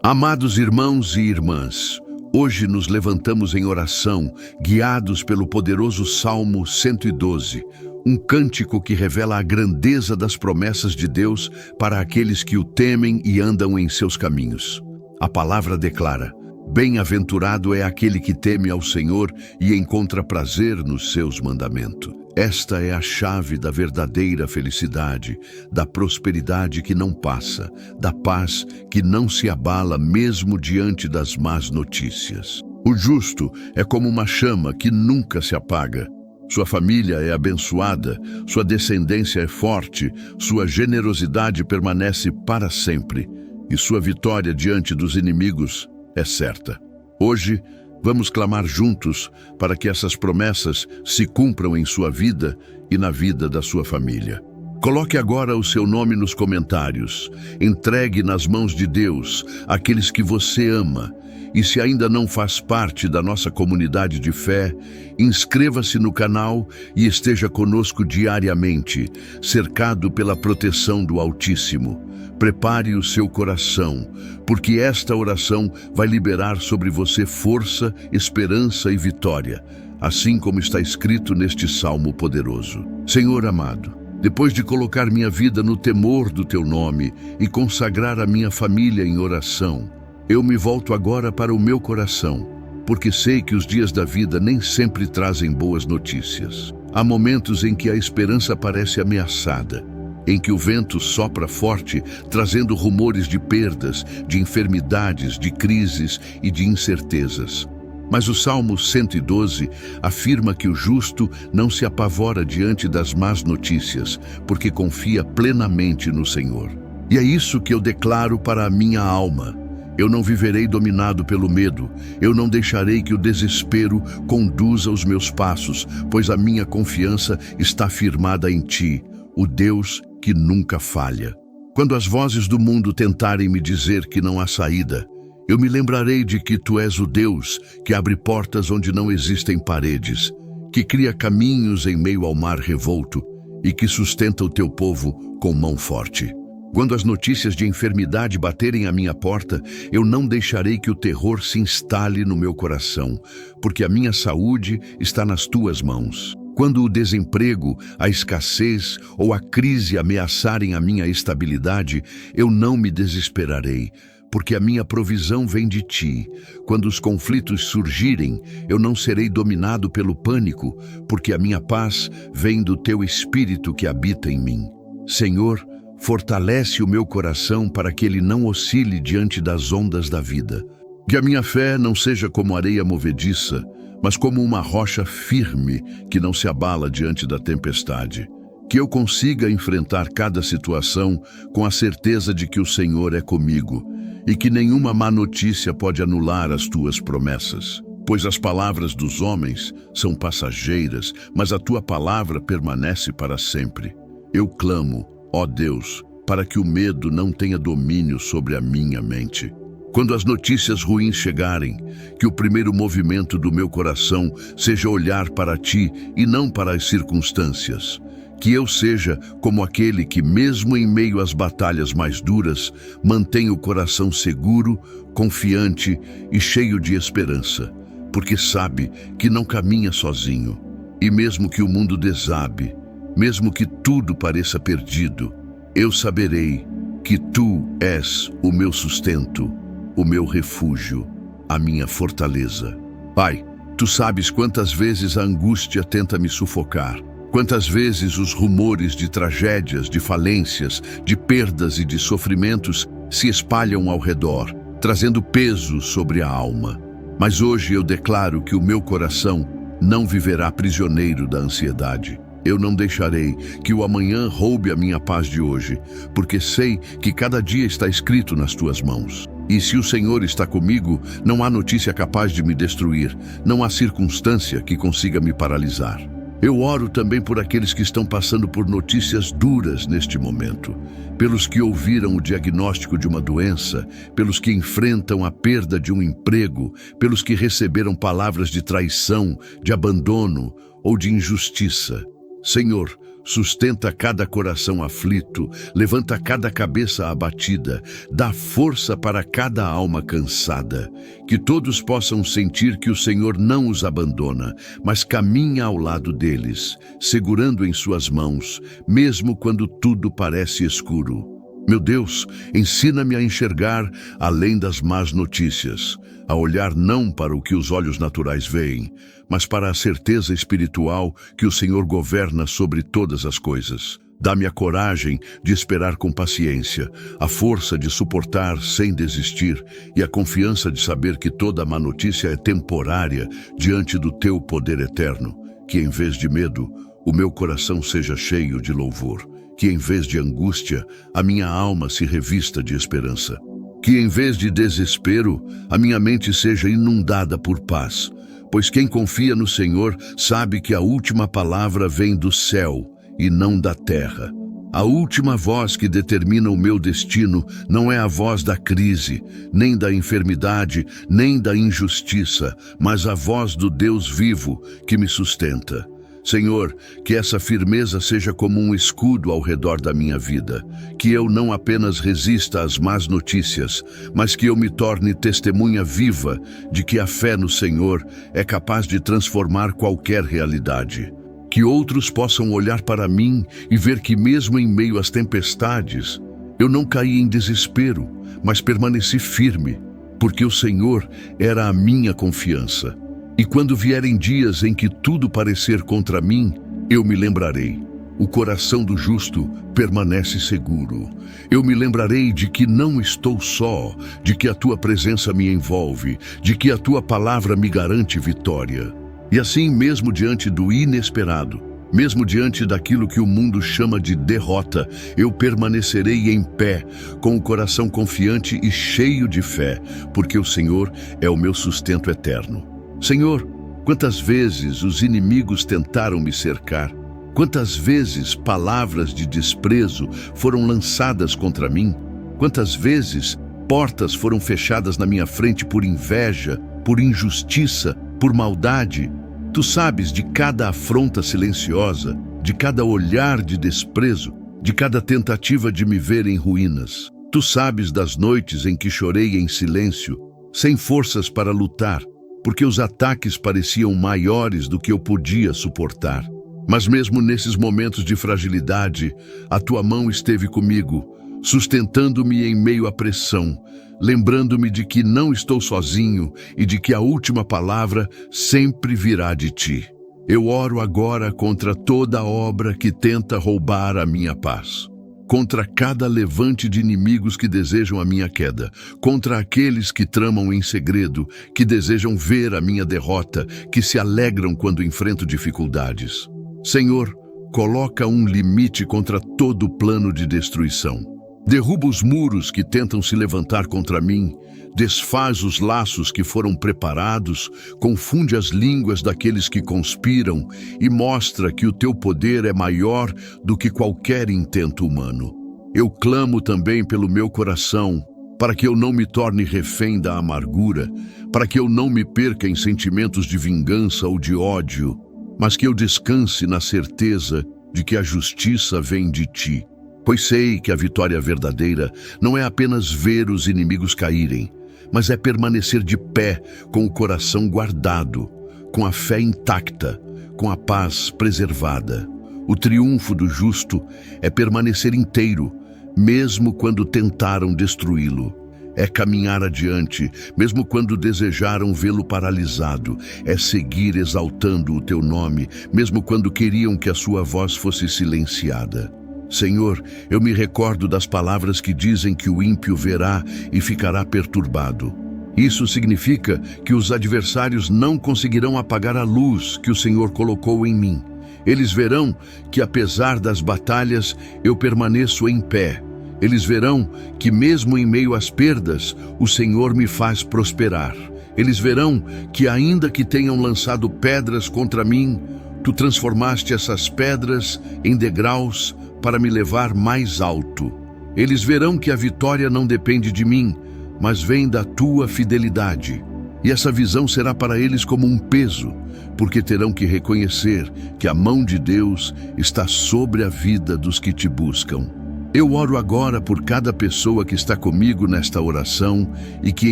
Amados irmãos e irmãs, hoje nos levantamos em oração, guiados pelo poderoso Salmo 112, um cântico que revela a grandeza das promessas de Deus para aqueles que o temem e andam em seus caminhos. A palavra declara: bem-aventurado é aquele que teme ao Senhor e encontra prazer nos seus mandamentos. Esta é a chave da verdadeira felicidade, da prosperidade que não passa, da paz que não se abala mesmo diante das más notícias. O justo é como uma chama que nunca se apaga. Sua família é abençoada, sua descendência é forte, sua generosidade permanece para sempre e sua vitória diante dos inimigos é certa. Hoje, vamos clamar juntos para que essas promessas se cumpram em sua vida e na vida da sua família. Coloque agora o seu nome nos comentários. Entregue nas mãos de Deus aqueles que você ama. E se ainda não faz parte da nossa comunidade de fé, inscreva-se no canal e esteja conosco diariamente, cercado pela proteção do Altíssimo. Prepare o seu coração, porque esta oração vai liberar sobre você força, esperança e vitória, assim como está escrito neste salmo poderoso. Senhor amado, depois de colocar minha vida no temor do teu nome e consagrar a minha família em oração, eu me volto agora para o meu coração, porque sei que os dias da vida nem sempre trazem boas notícias. Há momentos em que a esperança parece ameaçada, em que o vento sopra forte, trazendo rumores de perdas, de enfermidades, de crises e de incertezas. Mas o Salmo 112 afirma que o justo não se apavora diante das más notícias, porque confia plenamente no Senhor. E é isso que eu declaro para a minha alma. Eu não viverei dominado pelo medo, eu não deixarei que o desespero conduza os meus passos, pois a minha confiança está firmada em Ti, o Deus que nunca falha. Quando as vozes do mundo tentarem me dizer que não há saída, eu me lembrarei de que Tu és o Deus que abre portas onde não existem paredes, que cria caminhos em meio ao mar revolto e que sustenta o Teu povo com mão forte. Quando as notícias de enfermidade baterem à minha porta, eu não deixarei que o terror se instale no meu coração, porque a minha saúde está nas Tuas mãos. Quando o desemprego, a escassez ou a crise ameaçarem a minha estabilidade, eu não me desesperarei, porque a minha provisão vem de Ti. Quando os conflitos surgirem, eu não serei dominado pelo pânico, porque a minha paz vem do Teu Espírito que habita em mim. Senhor, fortalece o meu coração para que ele não oscile diante das ondas da vida. Que a minha fé não seja como areia movediça, mas como uma rocha firme que não se abala diante da tempestade. Que eu consiga enfrentar cada situação com a certeza de que o Senhor é comigo e que nenhuma má notícia pode anular as Tuas promessas. Pois as palavras dos homens são passageiras, mas a Tua palavra permanece para sempre. Eu clamo, ó Deus, para que o medo não tenha domínio sobre a minha mente. Quando as notícias ruins chegarem, que o primeiro movimento do meu coração seja olhar para Ti e não para as circunstâncias. Que eu seja como aquele que, mesmo em meio às batalhas mais duras, mantém o coração seguro, confiante e cheio de esperança, porque sabe que não caminha sozinho. E mesmo que o mundo desabe, mesmo que tudo pareça perdido, eu saberei que Tu és o meu sustento, o meu refúgio, a minha fortaleza. Pai, Tu sabes quantas vezes a angústia tenta me sufocar, quantas vezes os rumores de tragédias, de falências, de perdas e de sofrimentos se espalham ao redor, trazendo peso sobre a alma. Mas hoje eu declaro que o meu coração não viverá prisioneiro da ansiedade. Eu não deixarei que o amanhã roube a minha paz de hoje, porque sei que cada dia está escrito nas Tuas mãos. E se o Senhor está comigo, não há notícia capaz de me destruir, não há circunstância que consiga me paralisar. Eu oro também por aqueles que estão passando por notícias duras neste momento, pelos que ouviram o diagnóstico de uma doença, pelos que enfrentam a perda de um emprego, pelos que receberam palavras de traição, de abandono ou de injustiça. Senhor, Sustenta cada coração aflito, levanta cada cabeça abatida, dá força para cada alma cansada. Que todos possam sentir que o Senhor não os abandona, mas caminha ao lado deles, segurando em suas mãos, mesmo quando tudo parece escuro. Meu Deus, ensina-me a enxergar além das más notícias, a olhar não para o que os olhos naturais veem, mas para a certeza espiritual que o Senhor governa sobre todas as coisas. Dá-me a coragem de esperar com paciência, a força de suportar sem desistir e a confiança de saber que toda má notícia é temporária diante do teu poder eterno. Que em vez de medo, o meu coração seja cheio de louvor. Que em vez de angústia, a minha alma se revista de esperança. Que em vez de desespero, a minha mente seja inundada por paz. Pois quem confia no Senhor sabe que a última palavra vem do céu e não da terra. A última voz que determina o meu destino não é a voz da crise, nem da enfermidade, nem da injustiça, mas a voz do Deus vivo que me sustenta. Senhor, que essa firmeza seja como um escudo ao redor da minha vida, que eu não apenas resista às más notícias, mas que eu me torne testemunha viva de que a fé no Senhor é capaz de transformar qualquer realidade. Que outros possam olhar para mim e ver que mesmo em meio às tempestades, eu não caí em desespero, mas permaneci firme, porque o Senhor era a minha confiança. E quando vierem dias em que tudo parecer contra mim, eu me lembrarei. O coração do justo permanece seguro. Eu me lembrarei de que não estou só, de que a tua presença me envolve, de que a tua palavra me garante vitória. E assim, mesmo diante do inesperado, mesmo diante daquilo que o mundo chama de derrota, eu permanecerei em pé, com o coração confiante e cheio de fé, porque o Senhor é o meu sustento eterno. Senhor, quantas vezes os inimigos tentaram me cercar, quantas vezes palavras de desprezo foram lançadas contra mim, quantas vezes portas foram fechadas na minha frente por inveja, por injustiça, por maldade. Tu sabes de cada afronta silenciosa, de cada olhar de desprezo, de cada tentativa de me ver em ruínas. Tu sabes das noites em que chorei em silêncio, sem forças para lutar, porque os ataques pareciam maiores do que eu podia suportar. Mas mesmo nesses momentos de fragilidade, a tua mão esteve comigo, sustentando-me em meio à pressão, lembrando-me de que não estou sozinho e de que a última palavra sempre virá de ti. Eu oro agora contra toda obra que tenta roubar a minha paz, contra cada levante de inimigos que desejam a minha queda, contra aqueles que tramam em segredo, que desejam ver a minha derrota, que se alegram quando enfrento dificuldades. Senhor, coloca um limite contra todo plano de destruição. Derruba os muros que tentam se levantar contra mim, desfaz os laços que foram preparados, confunde as línguas daqueles que conspiram e mostra que o teu poder é maior do que qualquer intento humano. Eu clamo também pelo meu coração, para que eu não me torne refém da amargura, para que eu não me perca em sentimentos de vingança ou de ódio, mas que eu descanse na certeza de que a justiça vem de ti. Pois sei que a vitória verdadeira não é apenas ver os inimigos caírem, mas é permanecer de pé com o coração guardado, com a fé intacta, com a paz preservada. O triunfo do justo é permanecer inteiro, mesmo quando tentaram destruí-lo. É caminhar adiante, mesmo quando desejaram vê-lo paralisado. É seguir exaltando o teu nome, mesmo quando queriam que a sua voz fosse silenciada. Senhor, eu me recordo das palavras que dizem que o ímpio verá e ficará perturbado. Isso significa que os adversários não conseguirão apagar a luz que o Senhor colocou em mim. Eles verão que, apesar das batalhas, eu permaneço em pé. Eles verão que, mesmo em meio às perdas, o Senhor me faz prosperar. Eles verão que, ainda que tenham lançado pedras contra mim, tu transformaste essas pedras em degraus para me levar mais alto. Eles verão que a vitória não depende de mim, mas vem da tua fidelidade. E essa visão será para eles como um peso, porque terão que reconhecer que a mão de Deus está sobre a vida dos que te buscam. Eu oro agora por cada pessoa que está comigo nesta oração e que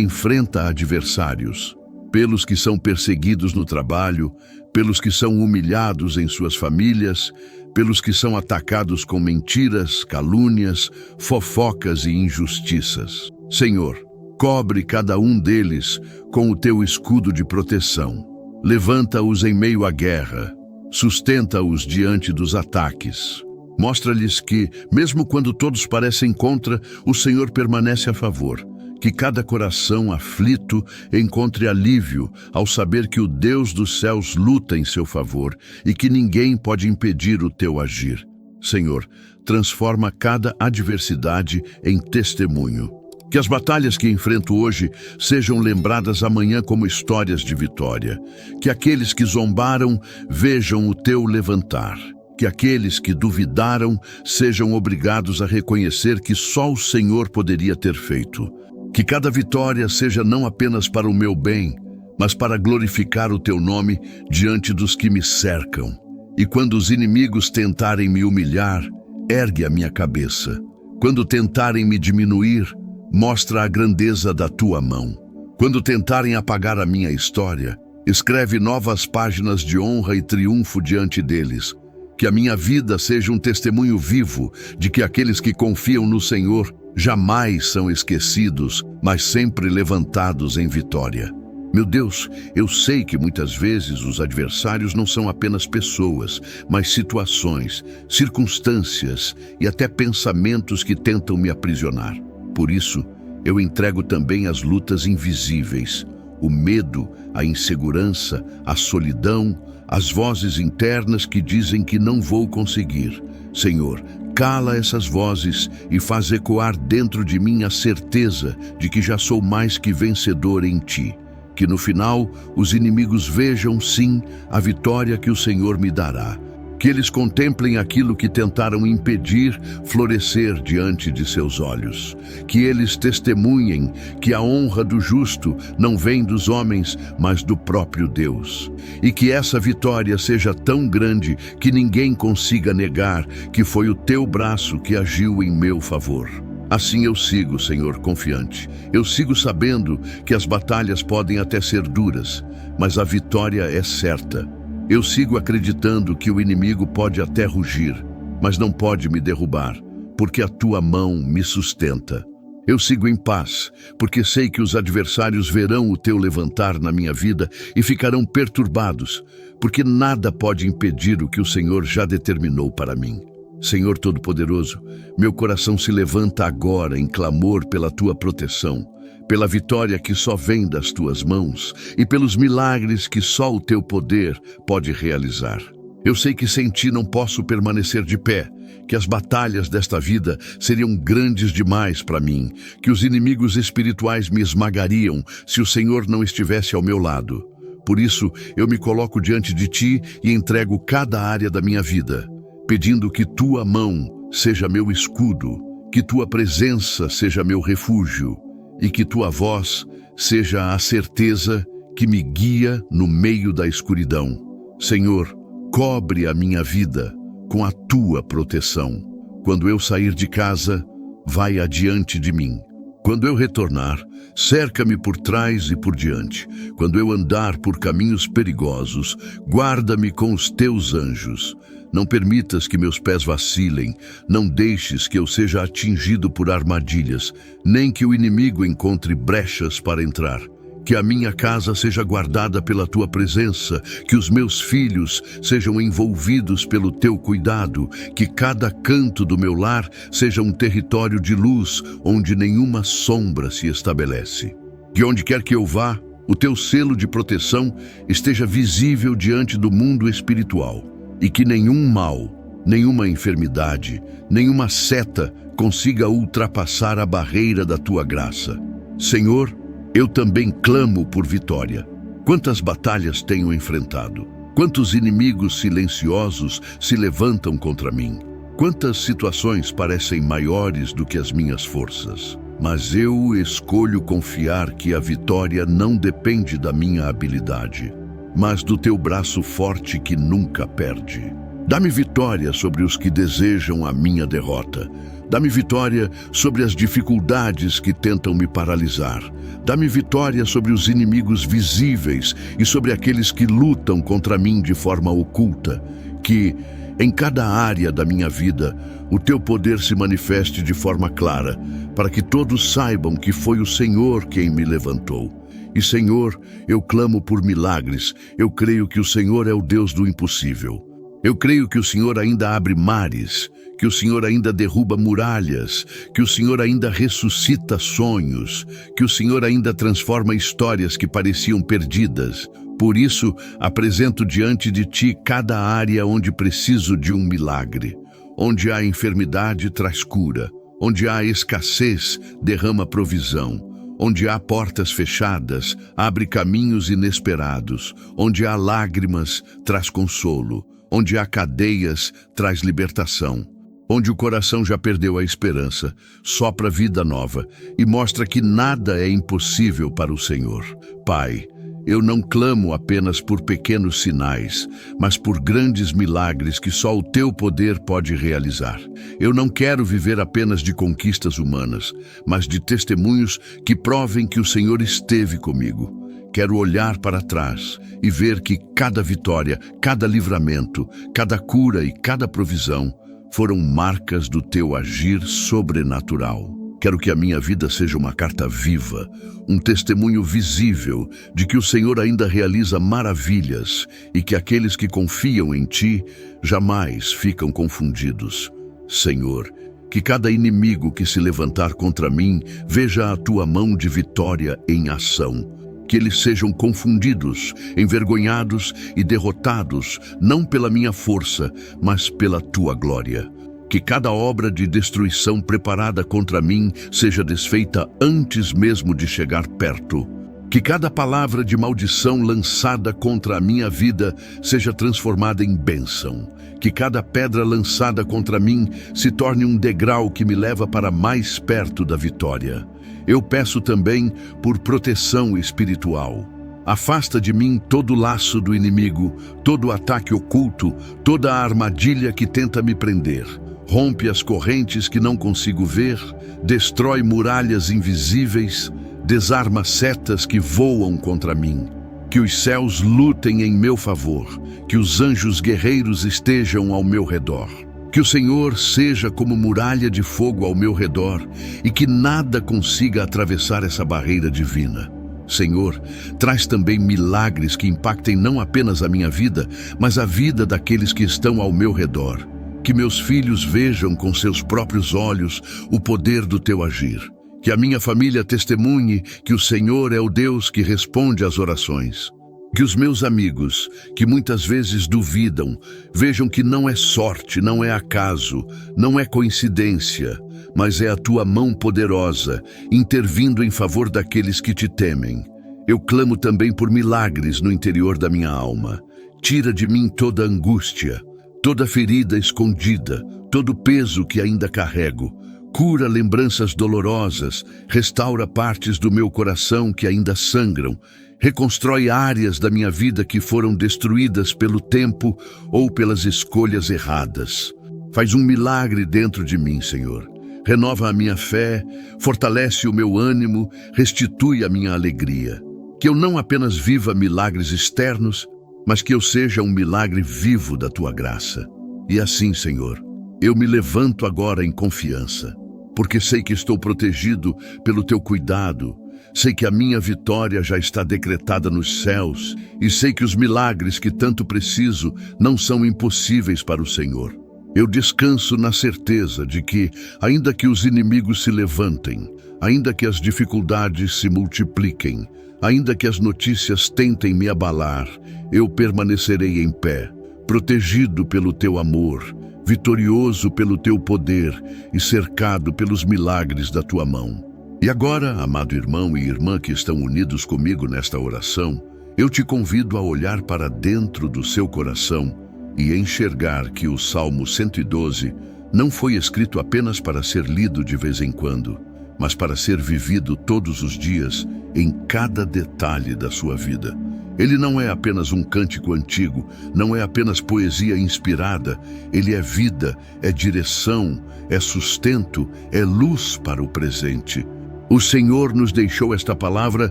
enfrenta adversários, pelos que são perseguidos no trabalho, pelos que são humilhados em suas famílias, pelos que são atacados com mentiras, calúnias, fofocas e injustiças. Senhor, cobre cada um deles com o teu escudo de proteção. Levanta-os em meio à guerra, sustenta-os diante dos ataques. Mostra-lhes que, mesmo quando todos parecem contra, o Senhor permanece a favor. Que cada coração aflito encontre alívio ao saber que o Deus dos céus luta em seu favor e que ninguém pode impedir o teu agir. Senhor, transforma cada adversidade em testemunho. Que as batalhas que enfrento hoje sejam lembradas amanhã como histórias de vitória. Que aqueles que zombaram vejam o teu levantar. Que aqueles que duvidaram sejam obrigados a reconhecer que só o Senhor poderia ter feito. Que cada vitória seja não apenas para o meu bem, mas para glorificar o teu nome diante dos que me cercam. E quando os inimigos tentarem me humilhar, ergue a minha cabeça. Quando tentarem me diminuir, mostra a grandeza da tua mão. Quando tentarem apagar a minha história, escreve novas páginas de honra e triunfo diante deles. Que a minha vida seja um testemunho vivo de que aqueles que confiam no Senhor jamais são esquecidos, mas sempre levantados em vitória. Meu Deus, eu sei que muitas vezes os adversários não são apenas pessoas, mas situações, circunstâncias e até pensamentos que tentam me aprisionar. Por isso, eu entrego também as lutas invisíveis, o medo, a insegurança, a solidão, as vozes internas que dizem que não vou conseguir. Senhor, cala essas vozes e faz ecoar dentro de mim a certeza de que já sou mais que vencedor em ti. Que no final os inimigos vejam, sim, a vitória que o Senhor me dará. Que eles contemplem aquilo que tentaram impedir florescer diante de seus olhos. Que eles testemunhem que a honra do justo não vem dos homens, mas do próprio Deus. E que essa vitória seja tão grande que ninguém consiga negar que foi o teu braço que agiu em meu favor. Assim eu sigo, Senhor, confiante. Eu sigo sabendo que as batalhas podem até ser duras, mas a vitória é certa. Eu sigo acreditando que o inimigo pode até rugir, mas não pode me derrubar, porque a tua mão me sustenta. Eu sigo em paz, porque sei que os adversários verão o teu levantar na minha vida e ficarão perturbados, porque nada pode impedir o que o Senhor já determinou para mim. Senhor Todo-Poderoso, meu coração se levanta agora em clamor pela tua proteção, pela vitória que só vem das tuas mãos e pelos milagres que só o teu poder pode realizar. Eu sei que sem ti não posso permanecer de pé, que as batalhas desta vida seriam grandes demais para mim, que os inimigos espirituais me esmagariam se o Senhor não estivesse ao meu lado. Por isso, eu me coloco diante de ti e entrego cada área da minha vida, pedindo que tua mão seja meu escudo, que tua presença seja meu refúgio, e que tua voz seja a certeza que me guia no meio da escuridão. Senhor, cobre a minha vida com a tua proteção. Quando eu sair de casa, vai adiante de mim. Quando eu retornar, cerca-me por trás e por diante. Quando eu andar por caminhos perigosos, guarda-me com os teus anjos. Não permitas que meus pés vacilem, não deixes que eu seja atingido por armadilhas, nem que o inimigo encontre brechas para entrar. Que a minha casa seja guardada pela tua presença, que os meus filhos sejam envolvidos pelo teu cuidado, que cada canto do meu lar seja um território de luz, onde nenhuma sombra se estabelece. Que onde quer que eu vá, o teu selo de proteção esteja visível diante do mundo espiritual. E que nenhum mal, nenhuma enfermidade, nenhuma seta consiga ultrapassar a barreira da tua graça. Senhor, eu também clamo por vitória. Quantas batalhas tenho enfrentado? Quantos inimigos silenciosos se levantam contra mim? Quantas situações parecem maiores do que as minhas forças? mas eu escolho confiar que a vitória não depende da minha habilidade, mas do teu braço forte que nunca perde. Dá-me vitória sobre os que desejam a minha derrota. Dá-me vitória sobre as dificuldades que tentam me paralisar. Dá-me vitória sobre os inimigos visíveis e sobre aqueles que lutam contra mim de forma oculta. Que, em cada área da minha vida, o teu poder se manifeste de forma clara, para que todos saibam que foi o Senhor quem me levantou. E, Senhor, eu clamo por milagres. Eu creio que o Senhor é o Deus do impossível. Eu creio que o Senhor ainda abre mares, que o Senhor ainda derruba muralhas, que o Senhor ainda ressuscita sonhos, que o Senhor ainda transforma histórias que pareciam perdidas. Por isso, apresento diante de Ti cada área onde preciso de um milagre. Onde há enfermidade, traz cura. Onde há escassez, derrama provisão. Onde há portas fechadas, abre caminhos inesperados. Onde há lágrimas, traz consolo. Onde há cadeias, traz libertação. Onde o coração já perdeu a esperança, sopra vida nova e mostra que nada é impossível para o Senhor. Pai, eu não clamo apenas por pequenos sinais, mas por grandes milagres que só o teu poder pode realizar. Eu não quero viver apenas de conquistas humanas, mas de testemunhos que provem que o Senhor esteve comigo. Quero olhar para trás e ver que cada vitória, cada livramento, cada cura e cada provisão foram marcas do teu agir sobrenatural. Quero que a minha vida seja uma carta viva, um testemunho visível de que o Senhor ainda realiza maravilhas e que aqueles que confiam em Ti jamais ficam confundidos. Senhor, que cada inimigo que se levantar contra mim veja a Tua mão de vitória em ação. Que eles sejam confundidos, envergonhados e derrotados, não pela minha força, mas pela Tua glória. Que cada obra de destruição preparada contra mim seja desfeita antes mesmo de chegar perto. Que cada palavra de maldição lançada contra a minha vida seja transformada em bênção. Que cada pedra lançada contra mim se torne um degrau que me leva para mais perto da vitória. Eu peço também por proteção espiritual. Afasta de mim todo laço do inimigo, todo ataque oculto, toda a armadilha que tenta me prender. Rompe as correntes que não consigo ver, destrói muralhas invisíveis, desarma setas que voam contra mim. Que os céus lutem em meu favor, que os anjos guerreiros estejam ao meu redor. Que o Senhor seja como muralha de fogo ao meu redor e que nada consiga atravessar essa barreira divina. Senhor, traz também milagres que impactem não apenas a minha vida, mas a vida daqueles que estão ao meu redor. Que meus filhos vejam com seus próprios olhos o poder do teu agir. Que a minha família testemunhe que o Senhor é o Deus que responde às orações. Que os meus amigos, que muitas vezes duvidam, vejam que não é sorte, não é acaso, não é coincidência, mas é a tua mão poderosa, intervindo em favor daqueles que te temem. Eu clamo também por milagres no interior da minha alma. Tira de mim toda angústia, toda ferida escondida, todo peso que ainda carrego. Cura lembranças dolorosas, restaura partes do meu coração que ainda sangram, reconstrói áreas da minha vida que foram destruídas pelo tempo ou pelas escolhas erradas. Faz um milagre dentro de mim, Senhor. Renova a minha fé, fortalece o meu ânimo, restitui a minha alegria. Que eu não apenas viva milagres externos, mas que eu seja um milagre vivo da Tua graça. E assim, Senhor, eu me levanto agora em confiança, porque sei que estou protegido pelo Teu cuidado. Sei que a minha vitória já está decretada nos céus e sei que os milagres que tanto preciso não são impossíveis para o Senhor. Eu descanso na certeza de que, ainda que os inimigos se levantem, ainda que as dificuldades se multipliquem, ainda que as notícias tentem me abalar, eu permanecerei em pé, protegido pelo Teu amor, vitorioso pelo Teu poder e cercado pelos milagres da Tua mão. E agora, amado irmão e irmã que estão unidos comigo nesta oração, eu te convido a olhar para dentro do seu coração e enxergar que o Salmo 112 não foi escrito apenas para ser lido de vez em quando, mas para ser vivido todos os dias, em cada detalhe da sua vida. Ele não é apenas um cântico antigo, não é apenas poesia inspirada, ele é vida, é direção, é sustento, é luz para o presente. O Senhor nos deixou esta palavra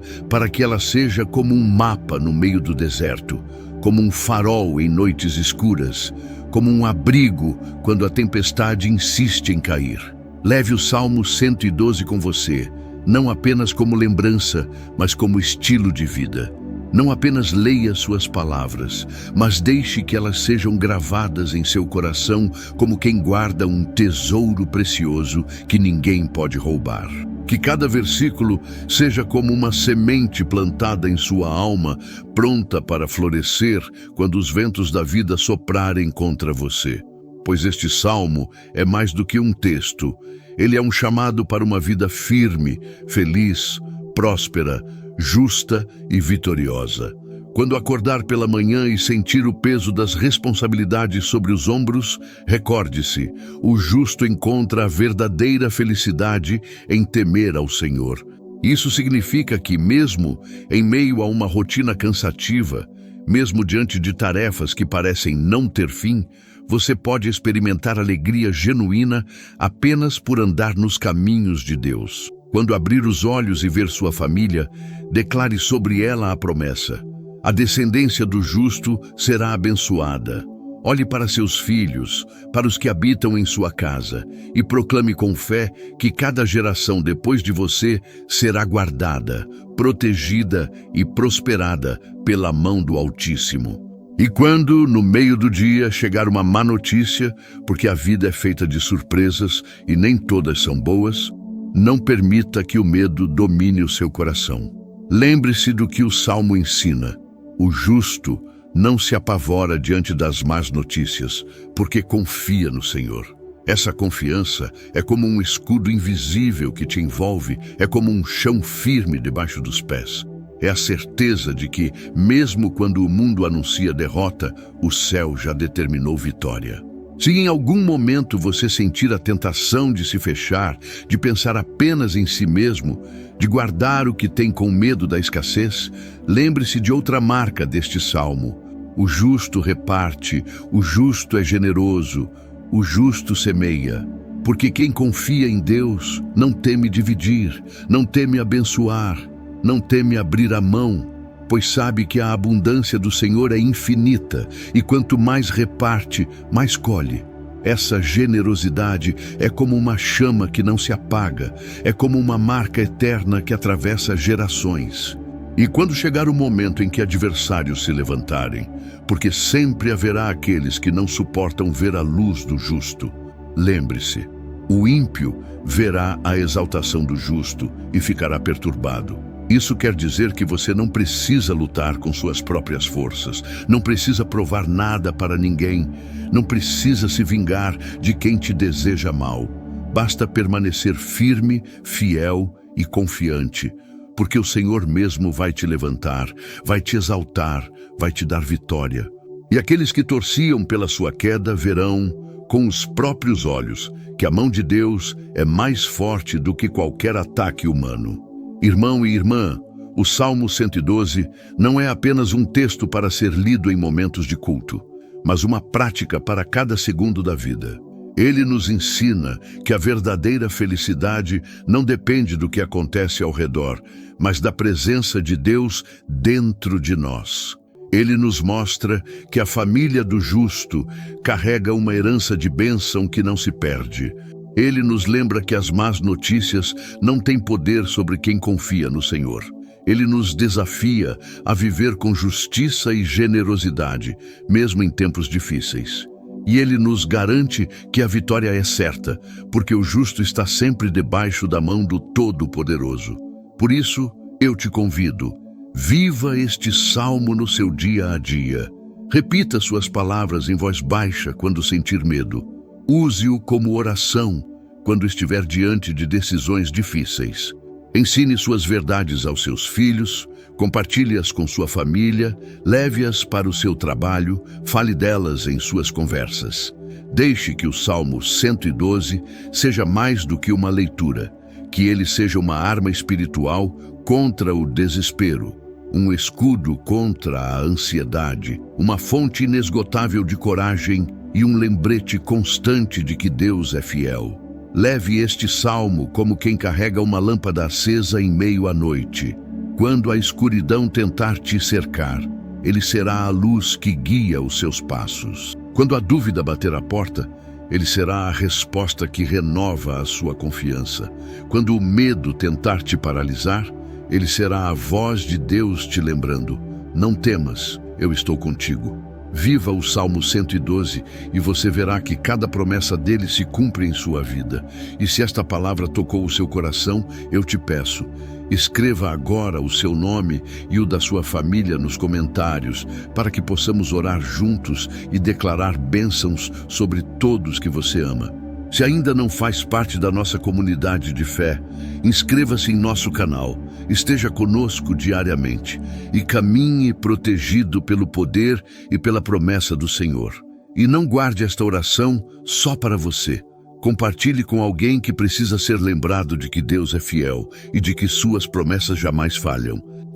para que ela seja como um mapa no meio do deserto, como um farol em noites escuras, como um abrigo quando a tempestade insiste em cair. Leve o Salmo 112 com você, não apenas como lembrança, mas como estilo de vida. Não apenas leia suas palavras, mas deixe que elas sejam gravadas em seu coração como quem guarda um tesouro precioso que ninguém pode roubar. Que cada versículo seja como uma semente plantada em sua alma, pronta para florescer quando os ventos da vida soprarem contra você. Pois este salmo é mais do que um texto. Ele é um chamado para uma vida firme, feliz, próspera, justa e vitoriosa. Quando acordar pela manhã e sentir o peso das responsabilidades sobre os ombros, recorde-se, o justo encontra a verdadeira felicidade em temer ao Senhor. Isso significa que, mesmo em meio a uma rotina cansativa, mesmo diante de tarefas que parecem não ter fim, você pode experimentar alegria genuína apenas por andar nos caminhos de Deus. Quando abrir os olhos e ver sua família, declare sobre ela a promessa: a descendência do justo será abençoada. Olhe para seus filhos, para os que habitam em sua casa, e proclame com fé que cada geração depois de você será guardada, protegida e prosperada pela mão do Altíssimo. E quando, no meio do dia, chegar uma má notícia, porque a vida é feita de surpresas e nem todas são boas, não permita que o medo domine o seu coração. Lembre-se do que o Salmo ensina: o justo não se apavora diante das más notícias, porque confia no Senhor. Essa confiança é como um escudo invisível que te envolve, é como um chão firme debaixo dos pés. É a certeza de que, mesmo quando o mundo anuncia derrota, o céu já determinou vitória. Se em algum momento você sentir a tentação de se fechar, de pensar apenas em si mesmo, de guardar o que tem com medo da escassez, lembre-se de outra marca deste salmo: o justo reparte, o justo é generoso, o justo semeia. Porque quem confia em Deus não teme dividir, não teme abençoar, não teme abrir a mão, pois sabe que a abundância do Senhor é infinita, e quanto mais reparte, mais colhe. Essa generosidade é como uma chama que não se apaga, é como uma marca eterna que atravessa gerações. E quando chegar o momento em que adversários se levantarem, porque sempre haverá aqueles que não suportam ver a luz do justo, lembre-se, o ímpio verá a exaltação do justo e ficará perturbado. Isso quer dizer que você não precisa lutar com suas próprias forças, não precisa provar nada para ninguém, não precisa se vingar de quem te deseja mal. Basta permanecer firme, fiel e confiante, porque o Senhor mesmo vai te levantar, vai te exaltar, vai te dar vitória. E aqueles que torciam pela sua queda verão, com os próprios olhos, que a mão de Deus é mais forte do que qualquer ataque humano. Irmão e irmã, o Salmo 112 não é apenas um texto para ser lido em momentos de culto, mas uma prática para cada segundo da vida. Ele nos ensina que a verdadeira felicidade não depende do que acontece ao redor, mas da presença de Deus dentro de nós. Ele nos mostra que a família do justo carrega uma herança de bênção que não se perde. Ele nos lembra que as más notícias não têm poder sobre quem confia no Senhor. Ele nos desafia a viver com justiça e generosidade, mesmo em tempos difíceis. E ele nos garante que a vitória é certa, porque o justo está sempre debaixo da mão do Todo-Poderoso. Por isso, eu te convido, viva este salmo no seu dia a dia. Repita suas palavras em voz baixa quando sentir medo. Use-o como oração quando estiver diante de decisões difíceis. Ensine suas verdades aos seus filhos, compartilhe-as com sua família, leve-as para o seu trabalho, fale delas em suas conversas. Deixe que o Salmo 112 seja mais do que uma leitura, Que ele seja uma arma espiritual contra o desespero, um escudo contra a ansiedade, uma fonte inesgotável de coragem e um lembrete constante de que Deus é fiel. Leve este salmo como quem carrega uma lâmpada acesa em meio à noite. Quando a escuridão tentar te cercar, ele será a luz que guia os seus passos. Quando a dúvida bater à porta, ele será a resposta que renova a sua confiança. Quando o medo tentar te paralisar, ele será a voz de Deus te lembrando: não temas, eu estou contigo. Viva o Salmo 112 e você verá que cada promessa dele se cumpre em sua vida. E se esta palavra tocou o seu coração, eu te peço, escreva agora o seu nome e o da sua família nos comentários, para que possamos orar juntos e declarar bênçãos sobre todos que você ama. Se ainda não faz parte da nossa comunidade de fé, inscreva-se em nosso canal, esteja conosco diariamente e caminhe protegido pelo poder e pela promessa do Senhor. E não guarde esta oração só para você. Compartilhe com alguém que precisa ser lembrado de que Deus é fiel e de que suas promessas jamais falham.